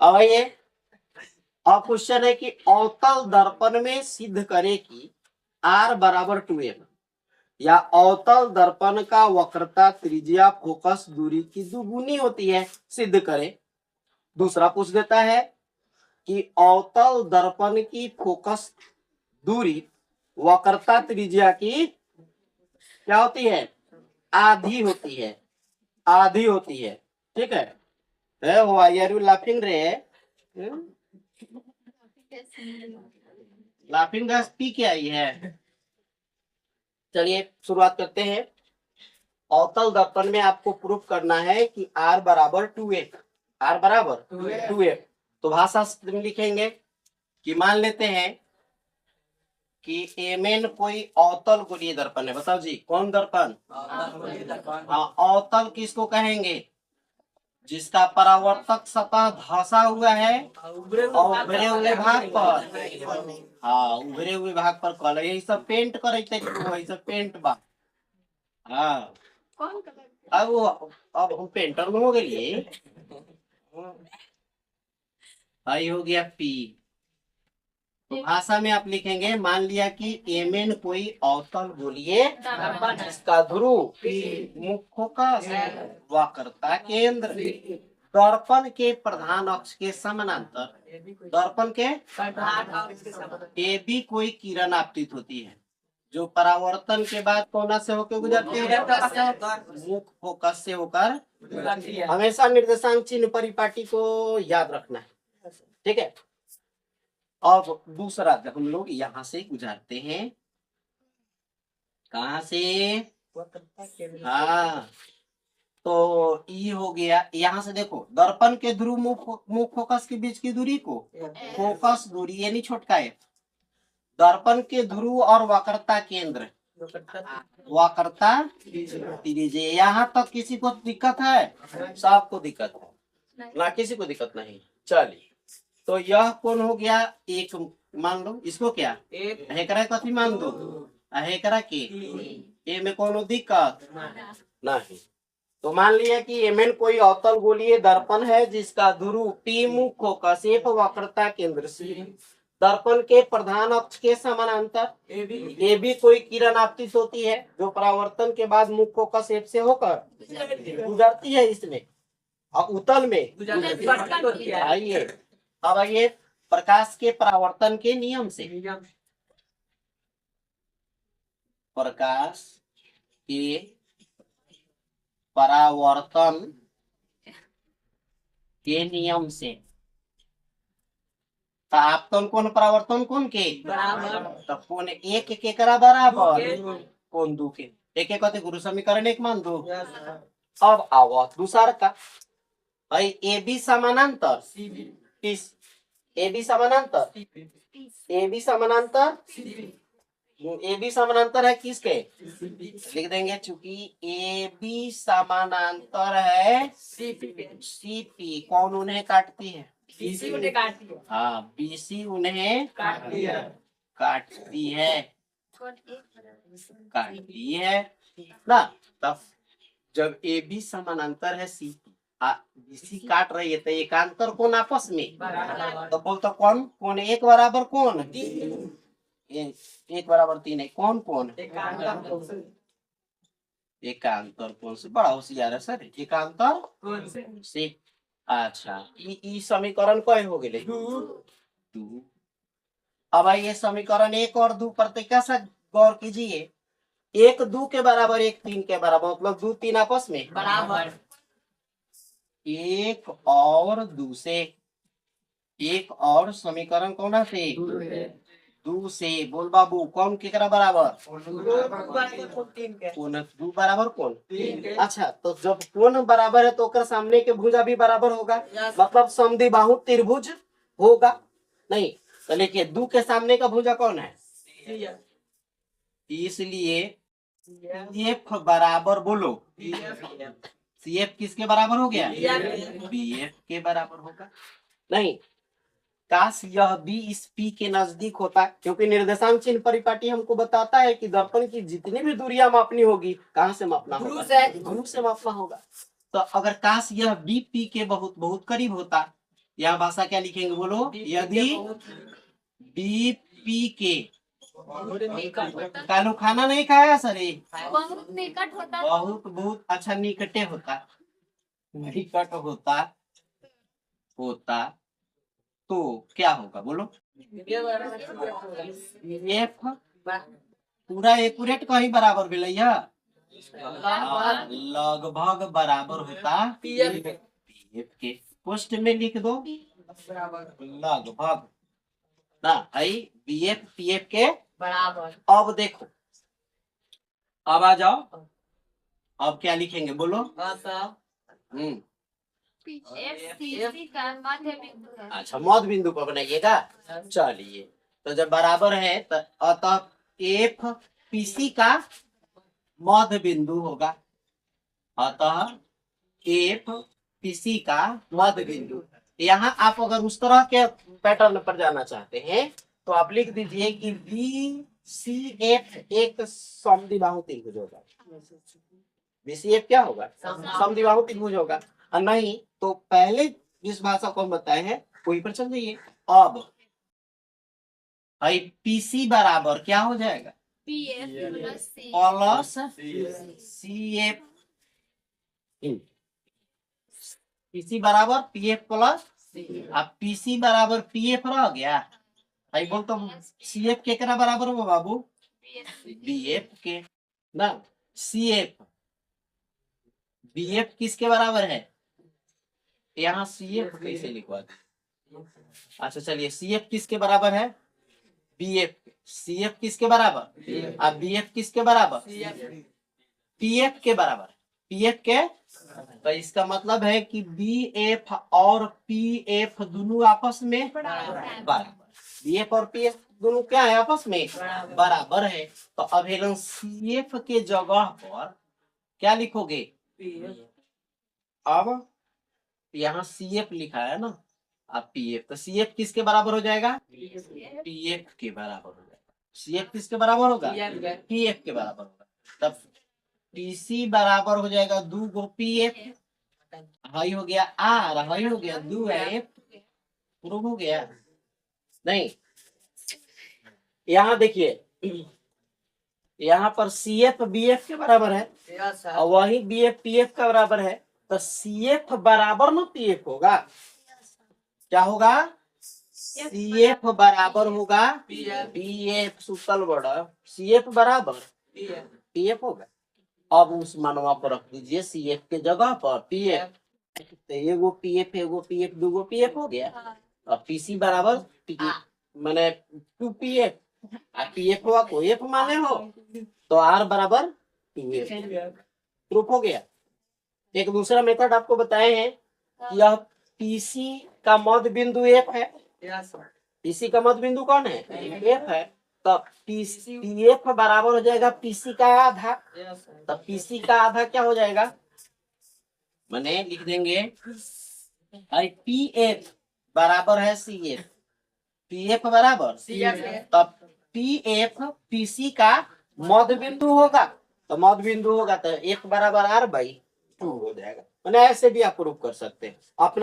अब ये अब क्वेश्चन है कि अवतल दर्पण में सिद्ध करे कि R बराबर 2m या अवतल दर्पण का वक्रता त्रिज्या फोकस दूरी की दुगुनी होती है, सिद्ध करे। दूसरा पूछ देता है कि अवतल दर्पण की फोकस दूरी वक्रता त्रिज्या की क्या होती है? आधी होती है, आधी होती है। ठीक है, व्हाई आर यू लाफिंग रे? लाफिंग गैस पी के आई है। चलिए शुरुआत करते हैं। अवतल दर्पण में आपको प्रूफ करना है कि R बराबर 2f, R बराबर 2f। तो भाषा में लिखेंगे कि मान लेते हैं कि एमएन कोई अवतल गोलीय दर्पण है। बताओ जी, कौन दर्पण? हाँ, अवतल किसको कहेंगे? जिसका परावर्तक सतह धंसा हुआ है और उभरे हुए भाग पर, हाँ उभरे हुए भाग पर कल यही सब पेंट करे, वही सब पेंट बा। हाँ अब हम पेंटर में हो गए। आई हो गया पी। तो भाषा में आप लिखेंगे, मान लिया कि एमएन कोई अवतल गोलीय जिसका ध्रुव मुख्य फोकस वक्रता केंद्र दर्पण के प्रधान अक्ष के समानांतर, दर्पण के ए बी कोई किरण आपतित होती है जो परावर्तन के बाद कोना से होकर गुजरती है? मुख्य फोकस से होकर। हमेशा निर्देशांक चिन्ह परिपाटी को याद रखना है। ठीक है, अब दूसरा हम लोग यहां से गुजारते हैं। कहां से? हाँ, तो ये हो गया। यहां से देखो, दर्पण के ध्रुव मुख्य फोकस के बीच की दूरी को फोकस दूरी यानी छोटका है। दर्पण के ध्रुव और वक्रता केंद्र, वक्रता त्रिज्या। यहाँ तक किसी को दिक्कत है? सबको दिक्कत है ना, किसी को दिक्कत नहीं। चलिए, तो यह कौन हो गया? एक मान लो इसको क्या हेकरा कथी मान दो? हेकरा के ए में कोनो दिक्कत नहीं। तो मान लिया कि एमएन कोई अवतल गोलीय दर्पण है जिसका ध्रुव पी मुख्य फोकस एफ वक्रता केंद्र सी दर्पण के प्रधान अक्ष के समानांतर ए बी कोई किरण आपतित होती है जो परावर्तन के बाद मुख्य फोकस एफ से होकर गुजरती है इसमें और उत्तल में। आइए अब आइए प्रकाश के परावर्तन के नियम से। प्रकाश के परावर्तन के नियम से आपतन कोण परावर्तन कोण के बराबर, तो कोण एक के करा बराबर कोण दो के एक एक कते गुरु समीकरण एक मान दो। अब आओ दूसरा का भाई ए बी समानांतर इस ए बी समानांतर ए बी समानांतर ए बी समानांतर है किसके? लिख देंगे, चूंकि ए बी समानांतर है सीपी। कौन उन्हें काटती है? बीसी उन्हें काटती है। हाँ, बीसी उन्हें काटती है ना। तब जब ए बी समानांतर है सी बीसी काट रही है तो एकांतर कौन आपस में? तो बोलता कौन कौन एक बराबर कौन? एक बराबर 3 है। कौन कौन? एकांतर कौन से? बड़ा होशियार है सर। एकांतर कौन से? अच्छा, ई समीकरण कय हो गए? 2। अब ये समीकरण 1 और 2 पर कैसा गौर कीजिए। 1 2 के बराबर 1 3 के बराबर, मतलब 2 3 आपस में बराबर। 1 और 2 से, 1 और समीकरण कौन से? 2 से। बोल बाबू कौन के करा बराबर? कौन 2 बराबर कौन? अच्छा, तो जब कौन बराबर है तो कर सामने के भुजा भी बराबर होगा, मतलब समद्विबाहु त्रिभुज होगा। नहीं तो देखिए 2 के सामने का भुजा कौन है? इसलिए एफ बराबर बोलो सी एफ किसके बराबर हो गया? बी एफ के बराबर होगा। नहीं, काश यह बी इस पी के नजदीक होता, क्योंकि निर्देशांक चिन्ह परिपाटी हमको बताता है कि दर्पण की जितनी भी दूरियां मापनी होगी कहां से मापना होगा? ध्रुव से मापना होगा। तो अगर काश यह बी पी के बहुत बहुत करीब होता यहाँ भाषा क्या लिखेंगे बोलो? यदि बी पी के कालू खाना नहीं खाया सर, बहुत निकट होता है। बहुत बहुत अच्छा निकटे होता, निकट होता होता तो क्या होगा बोलो? एफ पूरा एक्यूरेट कहीं बराबर मिलैया, लगभग बराबर होता पीएफ के। पोस्ट में लिख दो लगभग ना, आई बीएफ पीएफ के बराबर। अब देखो, अब आ जाओ, अब क्या लिखेंगे बोलो? FCC का मध्य बिंदु है। अच्छा, मध्य बिंदु पर बनाइएगा। चलिए, तो जब बराबर है तो अतः एफ पीसी का मध्य बिंदु होगा, अतः एफ पीसी का मध्य बिंदु। यहाँ आप अगर उस तरह के पैटर्न पर जाना चाहते हैं तो आप लिख दीजिए कि बी सी एफ एक समद्विबाहु त्रिभुज होगा। बी सी एफ क्या होगा? समद्विबाहु त्रिभुज होगा। और नहीं तो पहले जिस भाषा को हम बताए हैं वही पर चल जाइए। अब पीसी बराबर क्या हो जाएगा? Plus C F. पीसी बराबर पीएफ प्लस, अब पीसी बराबर पीएफ रह गया। भाई बोल तो सीएफ के कितना बराबर होगा बाबू? बीएफ के ना। सीएफ बीएफ किसके बराबर है? यहाँ सीएफ कैसे लिखवा दे? अच्छा चलिए, सीएफ किसके बराबर है? बीएफ। सीएफ किसके बराबर? अब बीएफ किसके बराबर? पीएफ के बराबर। पीएफ के, तो इसका मतलब है कि बीएफ और पीएफ दोनों आपस में बराबर। बीएफ और पीएफ दोनों क्या है? आपस में बराबर है। तो अब हेलन सीएफ के जगह पर क्या लिखोगे? अब यहाँ सीएफ लिखा है ना, अब पीएफ, तो सीएफ किसके बराबर हो जाएगा? पीएफ के बराबर हो जाएगा। सीएफ किसके बराबर होगा? पीएफ के बराबर होगा। तब पीसी बराबर हो जाएगा 2 गो पीएफ, हाई हो गया आर, हाई हो गया 2 एफ, प्रूव हो गया। नहीं, यहाँ देखिए, यहाँ पर सीएफ बीएफ के बराबर है और वही बीएफ पीएफ का बराबर है, तो सीएफ बराबर ना पीएफ होगा। क्या होगा? सीएफ बराबर होगा बीएफ सुतल बड़ा, सीएफ बराबर पीएफ होगा। अब उस मानवा पर रख दीजिए सीएफ के जगह पर पीएफ, तो एगो पीएफ एगो पीएफ दूगो पीएफ हो गया। अब पीसी बराबर माने 2 पीएफ, पीएफ हुआ को एफ माने हो तो आर बराबर पीएफ, प्रूफ हो गया। एक दूसरा मेथड आपको बताए हैं, यह पीसी का मध्य बिंदु एफ है। पीसी का मध्य बिंदु कौन है? एफ है। तब पीएफ बराबर हो जाएगा पीसी का आधा। तब पीसी का आधा क्या हो जाएगा? मैंने लिख देंगे पीएफ बराबर है सीएफ, पीएफ बराबर तब पीएफ पीसी का मध्य बिंदु होगा, तो मध्य बिंदु होगा तो 1 बराबर r/2 हो जाएगा। मैंने ऐसे भी आप प्रूफ कर सकते हैं अपना